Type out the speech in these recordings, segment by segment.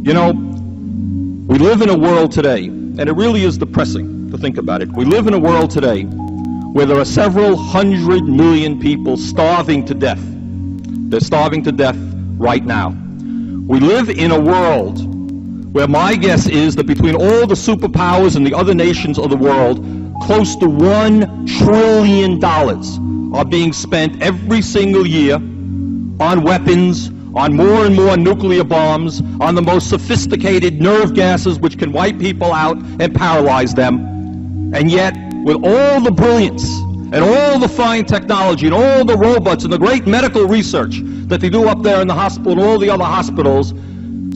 You know, we live in a world today, and it really is depressing to think about it. We live in a world today where there are several 100 million people starving to death. They're starving to death right now. We live in a world where my guess is that between all the superpowers and the other nations of the world, close to $1 trillion are being spent every single year on weapons, on more and more nuclear bombs, on the most sophisticated nerve gases which can wipe people out and paralyze them. And yet, with all the brilliance and all the fine technology and all the robots and the great medical research that they do up there in the hospital and all the other hospitals,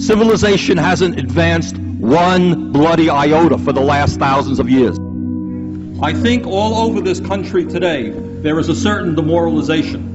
civilization hasn't advanced one bloody iota for the last thousands of years. I think all over this country today, there is a certain demoralization.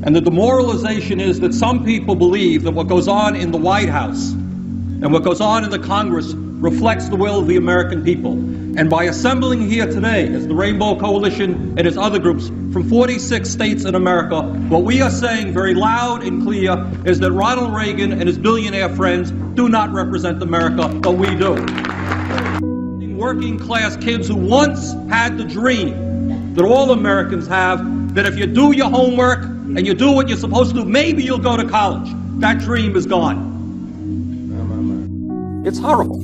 And the demoralization is that some people believe that what goes on in the White House and what goes on in the Congress reflects the will of the American people. And by assembling here today, as the Rainbow Coalition and its other groups from 46 states in America, what we are saying very loud and clear is that Ronald Reagan and his billionaire friends do not represent America, but we do. Working class kids who once had the dream that all Americans have, that if you do your homework and you do what you're supposed to do, maybe you'll go to college. That dream is gone. It's horrible.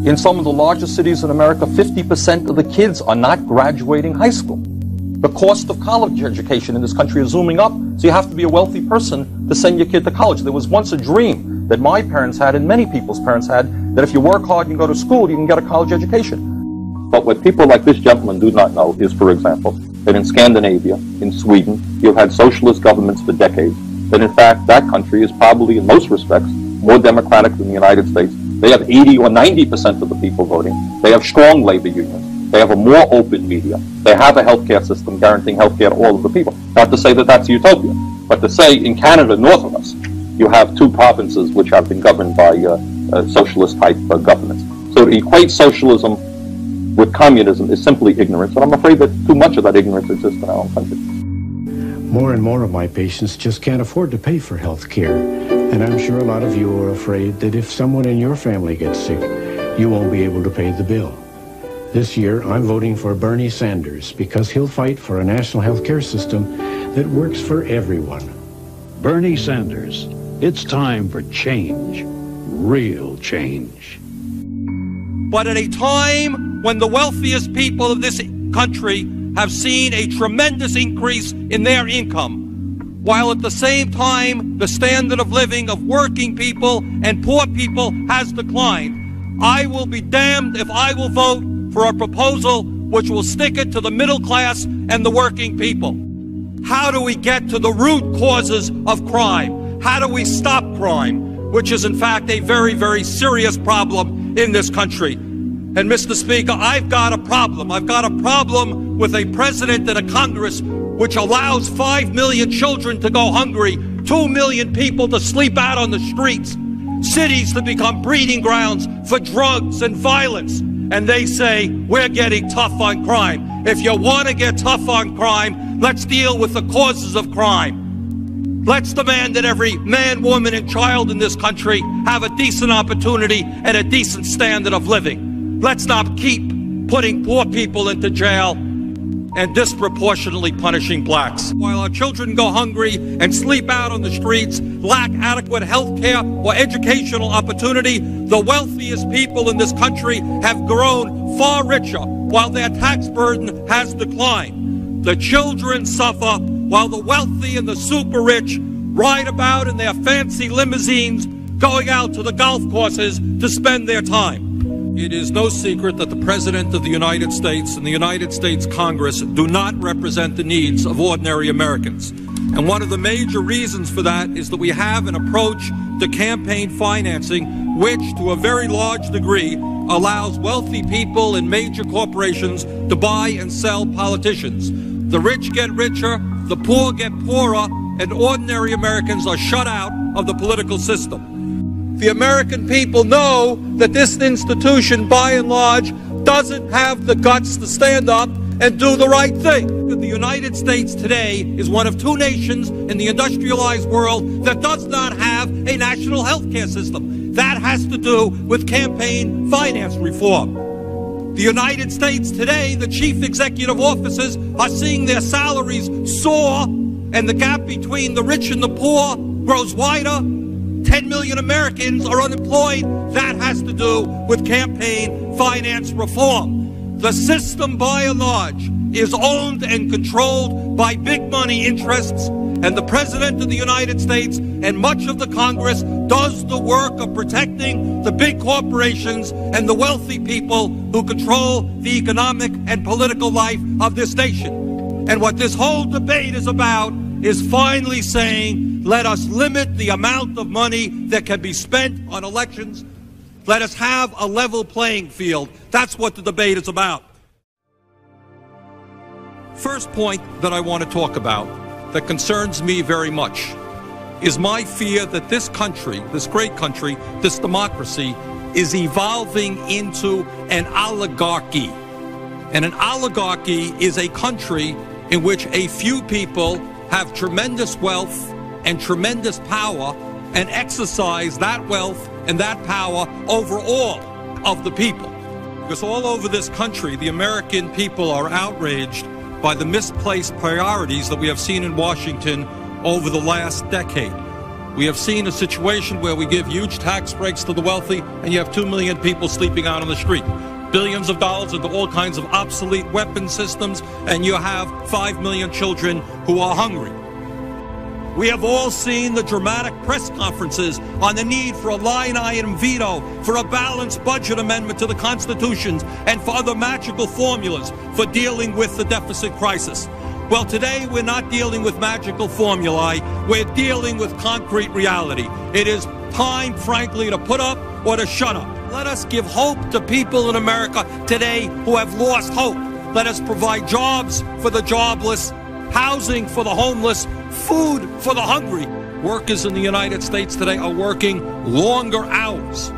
In some of the largest cities in America, 50% of the kids are not graduating high school. The cost of college education in this country is zooming up, so you have to be a wealthy person to send your kid to college. There was once a dream that my parents had and many people's parents had, that if you work hard and you go to school, you can get a college education. But what people like this gentleman do not know is, for example, that in Scandinavia, in Sweden, you've had socialist governments for decades, that in fact that country is probably in most respects more democratic than the United States. They have 80 or 90% of the people voting. They have strong labor unions. They have a more open media. They have a healthcare system guaranteeing healthcare to all of the people. Not to say that that's utopia, but to say in Canada, north of us, you have 2 provinces which have been governed by socialist-type governments. So to equate socialism with communism is simply ignorance, and I'm afraid that too much of that ignorance exists in our own country. More and more of my patients just can't afford to pay for health care, and I'm sure a lot of you are afraid that if someone in your family gets sick, you won't be able to pay the bill. This year, I'm voting for Bernie Sanders because he'll fight for a national health care system that works for everyone. Bernie Sanders, it's time for change, real change. But at a time when the wealthiest people of this country have seen a tremendous increase in their income, while at the same time the standard of living of working people and poor people has declined, I will be damned if I will vote for a proposal which will stick it to the middle class and the working people. How do we get to the root causes of crime? How do we stop crime, which is in fact a very, very serious problem in this country? And Mr. Speaker, I've got a problem. I've got a problem with a president and a Congress which allows 5 million children to go hungry, 2 million people to sleep out on the streets, cities to become breeding grounds for drugs and violence. And they say, we're getting tough on crime. If you want to get tough on crime, let's deal with the causes of crime. Let's demand that every man, woman, and child in this country have a decent opportunity and a decent standard of living. Let's not keep putting poor people into jail and disproportionately punishing blacks. While our children go hungry and sleep out on the streets, lack adequate health care or educational opportunity, the wealthiest people in this country have grown far richer while their tax burden has declined. The children suffer while the wealthy and the super rich ride about in their fancy limousines going out to the golf courses to spend their time. It is no secret that the President of the United States and the United States Congress do not represent the needs of ordinary Americans. And one of the major reasons for that is that we have an approach to campaign financing which, to a very large degree, allows wealthy people and major corporations to buy and sell politicians. The rich get richer, the poor get poorer, and ordinary Americans are shut out of the political system. The American people know that this institution, by and large, doesn't have the guts to stand up and do the right thing. The United States today is one of 2 nations in the industrialized world that does not have a national health care system. That has to do with campaign finance reform. The United States today, the chief executive officers are seeing their salaries soar, and the gap between the rich and the poor grows wider. 10 million Americans are unemployed. That has to do with campaign finance reform. The system, by and large, is owned and controlled by big money interests, and the President of the United States and much of the Congress does the work of protecting the big corporations and the wealthy people who control the economic and political life of this nation. And what this whole debate is about is finally saying, let us limit the amount of money that can be spent on elections. Let us have a level playing field. That's what the debate is about. First point that I want to talk about that concerns me very much is my fear that this country, this great country, this democracy, is evolving into an oligarchy. And an oligarchy is a country in which a few people have tremendous wealth and tremendous power and exercise that wealth and that power over all of the people. Because all over this country, the American people are outraged by the misplaced priorities that we have seen in Washington over the last decade. We have seen a situation where we give huge tax breaks to the wealthy, and you have 2 million people sleeping out on the street. Billions of dollars into all kinds of obsolete weapon systems, and you have 5 million children who are hungry. We have all seen the dramatic press conferences on the need for a line-item veto, for a balanced budget amendment to the Constitution, and for other magical formulas for dealing with the deficit crisis. Well, today we're not dealing with magical formulae. We're dealing with concrete reality. It is time, frankly, to put up or to shut up. Let us give hope to people in America today who have lost hope. Let us provide jobs for the jobless, housing for the homeless, food for the hungry. Workers in the United States today are working longer hours,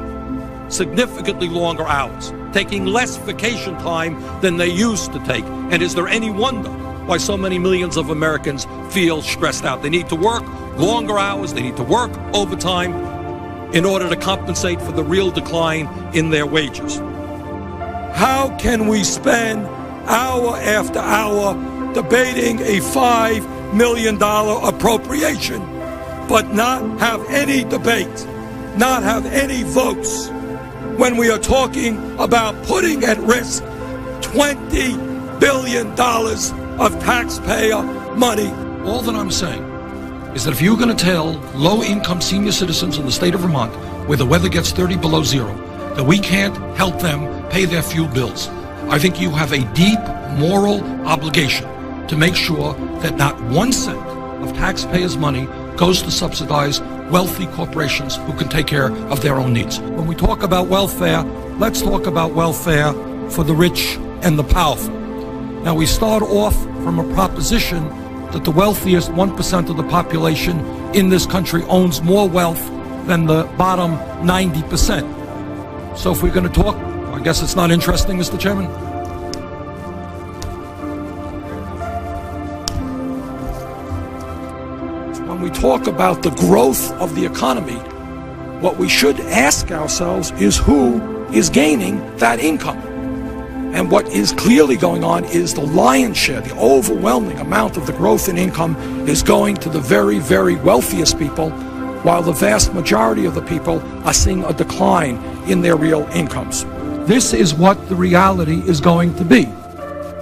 significantly longer hours, taking less vacation time than they used to take. And is there any wonder why so many millions of Americans feel stressed out? They need to work longer hours, they need to work overtime in order to compensate for the real decline in their wages. How can we spend hour after hour debating a $5 million appropriation, but not have any debate, not have any votes, when we are talking about putting at risk $20 billion of taxpayer money? All that I'm saying is that if you're going to tell low-income senior citizens in the state of Vermont, where the weather gets 30 below zero, that we can't help them pay their fuel bills, I think you have a deep moral obligation to make sure that not 1 cent of taxpayers' money goes to subsidize wealthy corporations who can take care of their own needs. When we talk about welfare, let's talk about welfare for the rich and the powerful. Now, we start off from a proposition that the wealthiest 1% of the population in this country owns more wealth than the bottom 90%. So if we're going to talk, I guess it's not interesting, Mr. Chairman. When we talk about the growth of the economy, what we should ask ourselves is who is gaining that income. And what is clearly going on is the lion's share, the overwhelming amount of the growth in income is going to the very, very wealthiest people, while the vast majority of the people are seeing a decline in their real incomes. This is what the reality is going to be.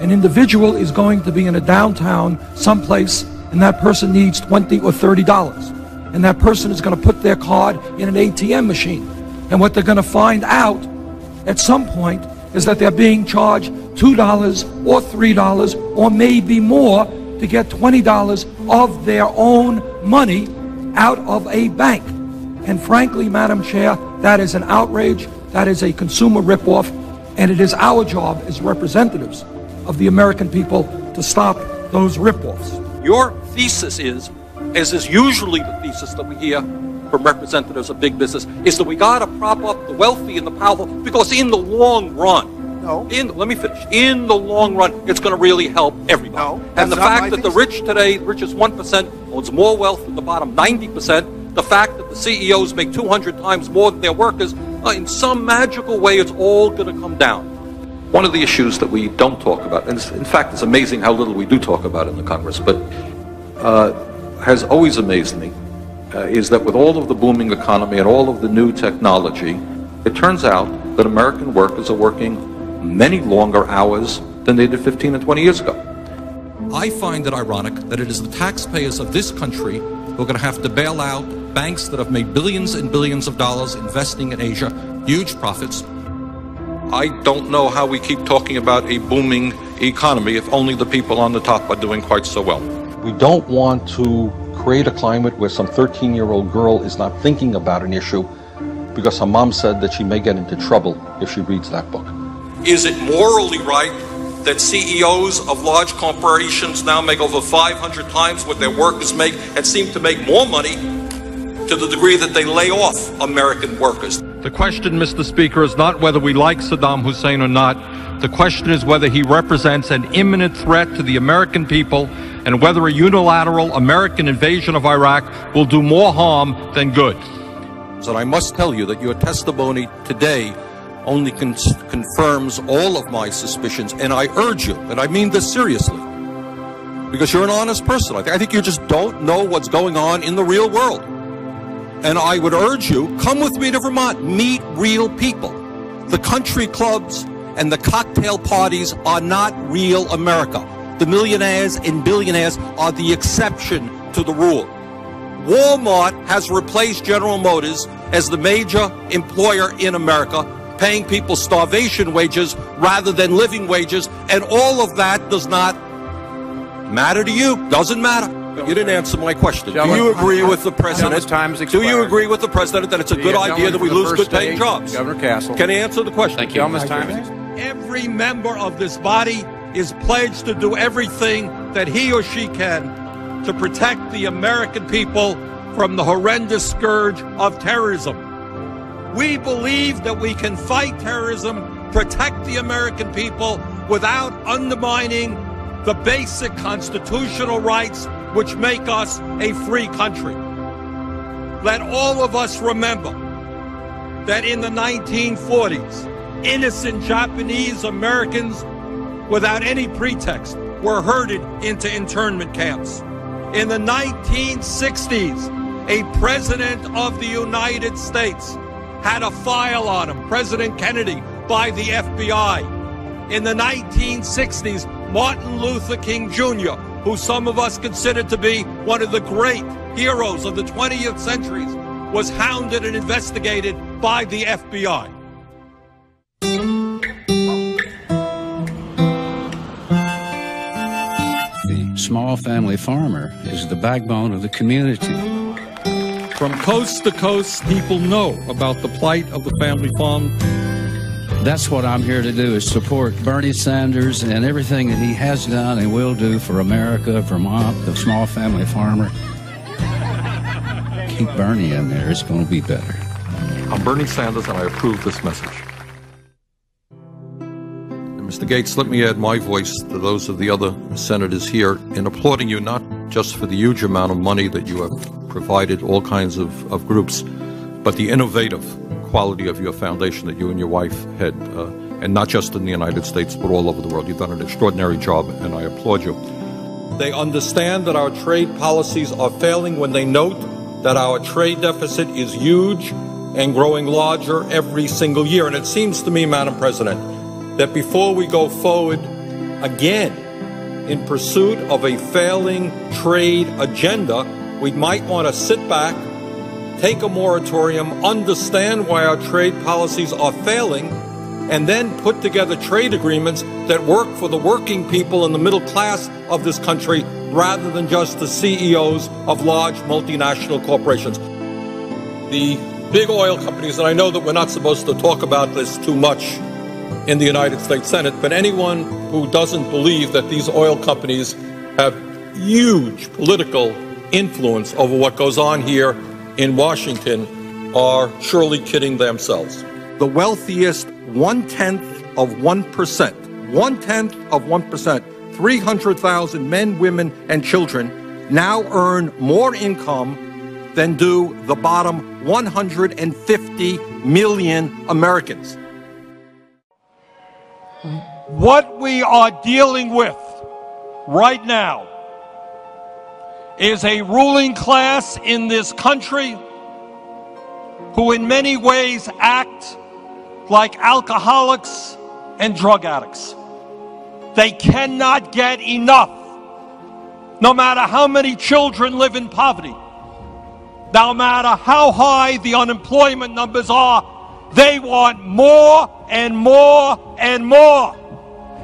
An individual is going to be in a downtown someplace, and that person needs $20 or $30. And that person is going to put their card in an ATM machine. And what they're going to find out at some point is that they're being charged $2 or $3 or maybe more to get $20 of their own money out of a bank. And frankly, Madam Chair, that is an outrage, that is a consumer ripoff, and it is our job as representatives of the American people to stop those ripoffs. Your thesis is, as is usually the thesis that we hear from representatives of big business, is that we got to prop up the wealthy and the powerful, because in the long run, let me finish. In the long run, it's going to really help everybody. And the fact that the rich today, the richest 1%, owns more wealth than the bottom 90%, The fact that the CEOs make 200 times more than their workers, in some magical way, it's all going to come down. One of the issues that we don't talk about, and in fact, it's amazing how little we do talk about in the Congress, but has always amazed me, is that with all of the booming economy and all of the new technology, it turns out that American workers are working many longer hours than they did 15 and 20 years ago. I find it ironic that it is the taxpayers of this country who are going to have to bail out banks that have made billions and billions of dollars investing in Asia, huge profits. I don't know how we keep talking about a booming economy if only the people on the top are doing quite so well. We don't want to create a climate where some 13-year-old girl is not thinking about an issue because her mom said that she may get into trouble if she reads that book. Is it morally right that CEOs of large corporations now make over 500 times what their workers make and seem to make more money to the degree that they lay off American workers? The question, Mr. Speaker, is not whether we like Saddam Hussein or not. The question is whether he represents an imminent threat to the American people and whether a unilateral American invasion of Iraq will do more harm than good. And I must tell you that your testimony today only confirms all of my suspicions, and I urge you, and I mean this seriously, because you're an honest person. I think you just don't know what's going on in the real world. And I would urge you, come with me to Vermont, meet real people. The country clubs and the cocktail parties are not real America. The millionaires and billionaires are the exception to the rule. Walmart has replaced General Motors as the major employer in America, paying people starvation wages rather than living wages, and all of that does not matter to you. Doesn't matter. You didn't answer my question. Do you agree with the president? Do you agree with the president that it's a good idea that we lose good-paying jobs? Governor Castle. Can he answer the question? Thank you. Every member of this body is pledged to do everything that he or she can to protect the American people from the horrendous scourge of terrorism. We believe that we can fight terrorism, protect the American people without undermining the basic constitutional rights which make us a free country. Let all of us remember that in the 1940s, innocent Japanese Americans, without any pretext, were herded into internment camps. In the 1960s, a president of the United States had a file on him, President Kennedy, by the FBI. In the 1960s, Martin Luther King Jr., who some of us consider to be one of the great heroes of the 20th century, was hounded and investigated by the FBI. The small family farmer is the backbone of the community. From coast to coast, people know about the plight of the family farm. That's what I'm here to do, is support Bernie Sanders and everything that he has done and will do for America, Vermont, the small family farmer. Keep Bernie in there. It's going to be better. I'm Bernie Sanders, and I approve this message. And Mr. Gates, let me add my voice to those of the other senators here in applauding you, not just for the huge amount of money that you have provided all kinds of groups, but the innovative quality of your foundation that you and your wife had, and not just in the United States, but all over the world. You've done an extraordinary job, and I applaud you. They understand that our trade policies are failing when they note that our trade deficit is huge and growing larger every single year. And it seems to me, Madam President, that before we go forward again in pursuit of a failing trade agenda, we might want to sit back, take a moratorium, understand why our trade policies are failing, and then put together trade agreements that work for the working people and the middle class of this country rather than just the CEOs of large multinational corporations. The big oil companies, and I know that we're not supposed to talk about this too much in the United States Senate, but anyone who doesn't believe that these oil companies have huge political influence over what goes on here in Washington are surely kidding themselves. The wealthiest 1/10 of 1%, 1/10 of 1%, 300,000 men, women, and children now earn more income than do the bottom 150 million Americans. What we are dealing with right now is a ruling class in this country who in many ways act like alcoholics and drug addicts. They cannot get enough, no matter how many children live in poverty, no matter how high the unemployment numbers are. They want more and more and more.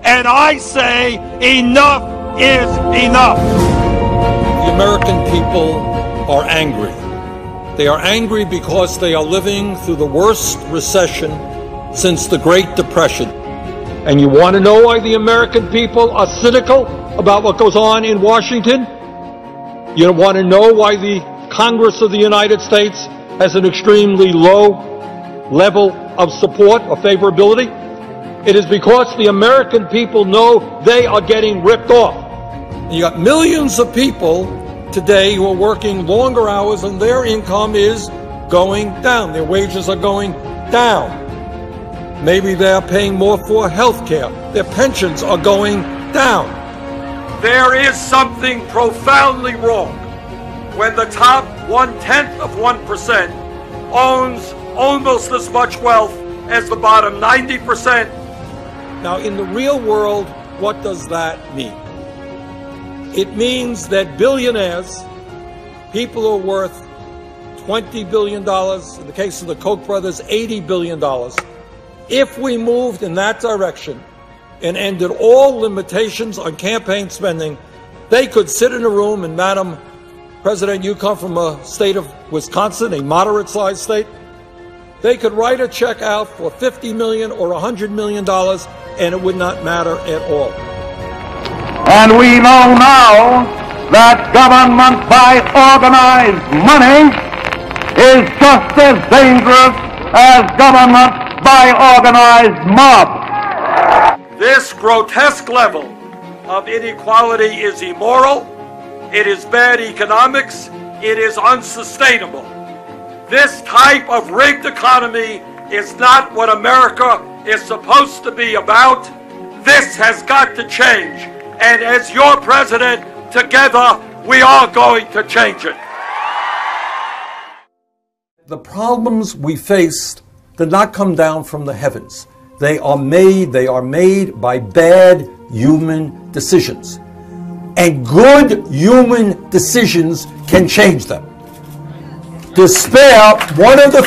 And I say enough is enough. The American people are angry. They are angry because they are living through the worst recession since the Great Depression. And you want to know why the American people are cynical about what goes on in Washington? You want to know why the Congress of the United States has an extremely low level of support or favorability? It is because the American people know they are getting ripped off. And you got millions of people today who are working longer hours and their income is going down. Their wages are going down. Maybe they're paying more for health care. Their pensions are going down. There is something profoundly wrong when the top 0.1% owns almost as much wealth as the bottom 90%. Now, in the real world, what does that mean? It means that billionaires, people who are worth $20 billion, in the case of the Koch brothers, $80 billion, if we moved in that direction and ended all limitations on campaign spending, they could sit in a room, and Madam President, you come from a state of Wisconsin, a moderate-sized state, they could write a check out for $50 million or $100 million, and it would not matter at all. And we know now that government by organized money is just as dangerous as government by organized mob. This grotesque level of inequality is immoral, it is bad economics, it is unsustainable. This type of rigged economy is not what America is supposed to be about. This has got to change. And as your president, together, we are going to change it. The problems we faced did not come down from the heavens. They are made by bad human decisions. And good human decisions can change them. Despair, one of the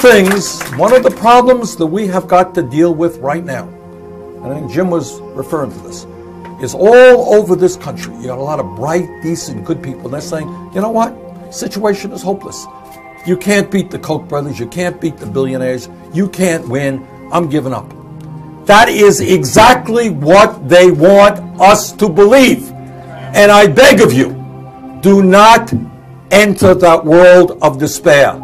problems that we have got to deal with right now, and I think Jim was referring to this, is all over this country. You got a lot of bright, decent, good people, and they're saying, you know what? Situation is hopeless. You can't beat the Koch brothers. You can't beat the billionaires. You can't win. I'm giving up. That is exactly what they want us to believe. And I beg of you, do not enter that world of despair.